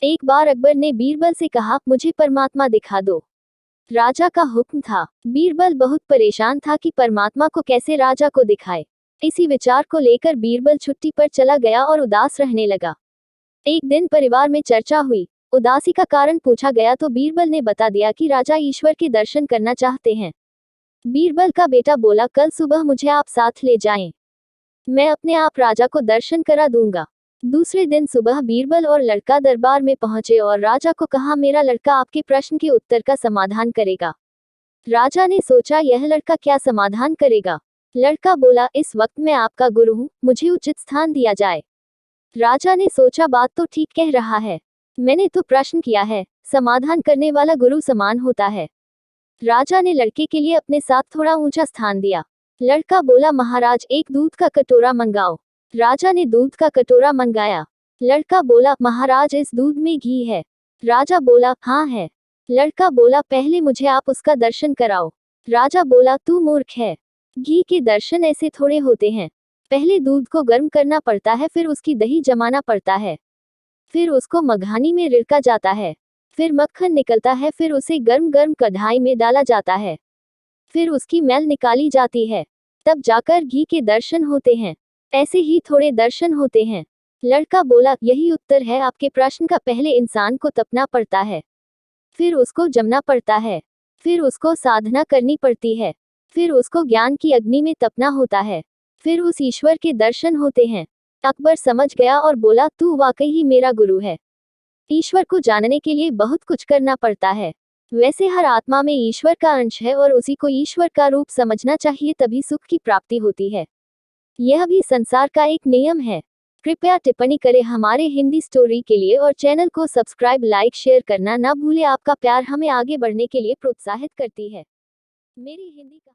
एक बार अकबर ने बीरबल से कहा, मुझे परमात्मा दिखा दो। राजा का हुक्म था। बीरबल बहुत परेशान था कि परमात्मा को कैसे राजा को दिखाए। इसी विचार को लेकर बीरबल छुट्टी पर चला गया और उदास रहने लगा। एक दिन परिवार में चर्चा हुई। उदासी का कारण पूछा गया तो बीरबल ने बता दिया कि राजा ईश्वर के दर्शन करना चाहते हैं। बीरबल का बेटा बोला, कल सुबह मुझे आप साथ ले जाएं। मैं अपने आप राजा को दर्शन करा दूंगा। दूसरे दिन सुबह बीरबल और लड़का दरबार में पहुंचे और राजा को कहा, मेरा लड़का आपके प्रश्न के उत्तर का समाधान करेगा। राजा ने सोचा, यह लड़का क्या समाधान करेगा। लड़का बोला, इस वक्त मैं आपका गुरु हूँ, मुझे उचित स्थान दिया जाए। राजा ने सोचा, बात तो ठीक कह रहा है, मैंने तो प्रश्न किया है, समाधान करने वाला गुरु समान होता है। राजा ने लड़के के लिए अपने साथ थोड़ा ऊंचा स्थान दिया। लड़का बोला, महाराज एक दूध का कटोरा मंगाओ। राजा ने दूध का कटोरा मंगाया। लड़का बोला, महाराज इस दूध में घी है। राजा बोला, हाँ है। लड़का बोला, पहले मुझे आप उसका दर्शन कराओ। राजा बोला, तू मूर्ख है, घी के दर्शन ऐसे थोड़े होते हैं। पहले दूध को गर्म करना पड़ता है, फिर उसकी दही जमाना पड़ता है, फिर उसको मघानी में रिड़का जाता है, फिर मक्खन निकलता है, फिर उसे गर्म गर्म कढ़ाई में डाला जाता है, फिर उसकी मैल निकाली जाती है, तब जाकर घी के दर्शन होते हैं। ऐसे ही थोड़े दर्शन होते हैं। लड़का बोला, यही उत्तर है आपके प्रश्न का। पहले इंसान को तपना पड़ता है, फिर उसको जमना पड़ता है, फिर उसको साधना करनी पड़ती है, फिर उसको ज्ञान की अग्नि में तपना होता है, फिर उस ईश्वर के दर्शन होते हैं। अकबर समझ गया और बोला, तू वाकई ही मेरा गुरु है। ईश्वर को जानने के लिए बहुत कुछ करना पड़ता है। वैसे हर आत्मा में ईश्वर का अंश है और उसी को ईश्वर का रूप समझना चाहिए, तभी सुख की प्राप्ति होती है। यह भी संसार का एक नियम है। कृपया टिप्पणी करें हमारे हिंदी स्टोरी के लिए और चैनल को सब्सक्राइब, लाइक, शेयर करना ना भूलें। आपका प्यार हमें आगे बढ़ने के लिए प्रोत्साहित करती है। मेरी हिंदी का